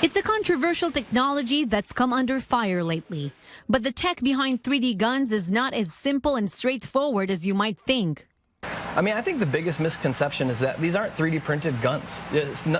It's a controversial technology that's come under fire lately. But the tech behind 3D guns is not as simple and straightforward as you might think. I mean, I think the biggest misconception is that these aren't 3D printed guns.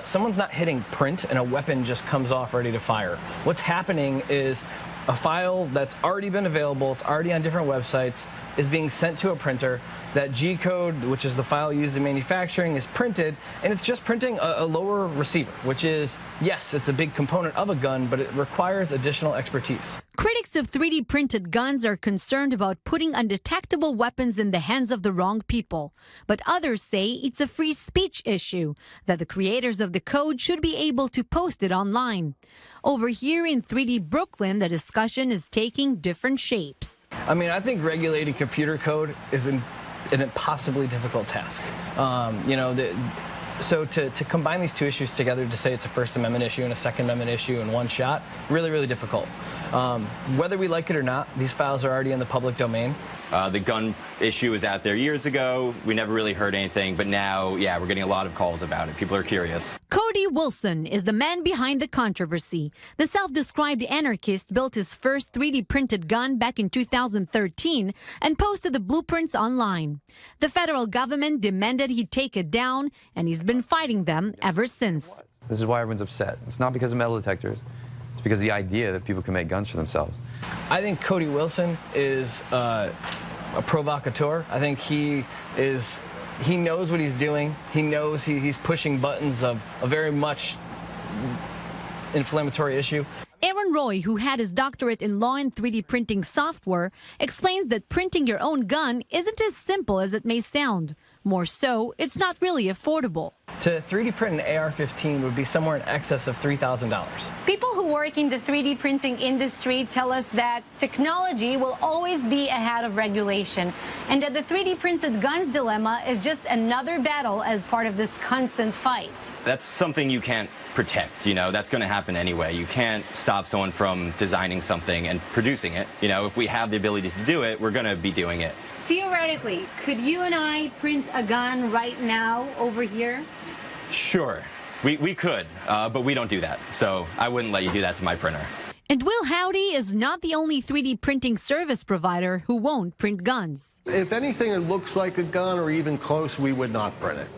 Someone's not hitting print and a weapon just comes off ready to fire. What's happening is a file that's already been available, it's already on different websites, is being sent to a printer. That G-code, which is the file used in manufacturing, is printed, and it's just printing a lower receiver, which is, yes, it's a big component of a gun, but it requires additional expertise. Critics of 3D printed guns are concerned about putting undetectable weapons in the hands of the wrong people. But others say it's a free speech issue, that the creators of the code should be able to post it online. Over here in 3D Brooklyn, the discussion is taking different shapes. I mean, I think regulating computer code is an impossibly difficult task. So to combine these two issues together to say it's a First Amendment issue and a Second Amendment issue in one shot, really, really difficult. Whether we like it or not, these files are already in the public domain. The gun issue was out there years ago. We never really heard anything, but now, yeah, we're getting a lot of calls about it. People are curious. Cody Wilson is the man behind the controversy. The self-described anarchist built his first 3D printed gun back in 2013 and posted the blueprints online. The federal government demanded he take it down, and he's been fighting them ever since. This is why everyone's upset. It's not because of metal detectors. It's because of the idea that people can make guns for themselves. I think Cody Wilson is a provocateur. I think he knows what he's doing. He knows he's pushing buttons of a very much inflammatory issue. Aaron Roy, who had his doctorate in law and 3D printing software, explains that printing your own gun isn't as simple as it may sound. More so, it's not really affordable. To 3D print an AR-15 would be somewhere in excess of $3,000. People who work in the 3D printing industry tell us that technology will always be ahead of regulation, and that the 3D printed guns dilemma is just another battle as part of this constant fight. That's something you can't protect, that's going to happen anyway. You can't stop someone from designing something and producing it. If we have the ability to do it, we're going to be doing it. Theoretically, could you and I print a gun right now over here? Sure, we could, but we don't do that. So I wouldn't let you do that to my printer. And Will Howdy is not the only 3D printing service provider who won't print guns. If anything that looks like a gun or even close, we would not print it.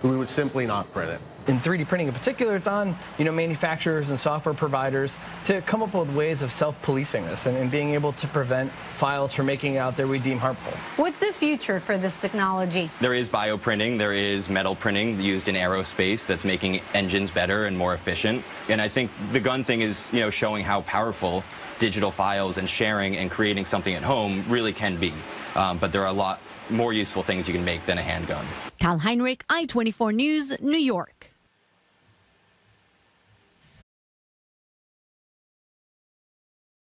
We would simply not print it. In 3D printing in particular, it's on manufacturers and software providers to come up with ways of self-policing this and being able to prevent files from making it out there we deem harmful. What's the future for this technology? There is bioprinting, there is metal printing used in aerospace that's making engines better and more efficient. And I think the gun thing is, showing how powerful digital files and sharing and creating something at home really can be. But there are a lot more useful things you can make than a handgun. Tal Heinrich, I-24 News, New York.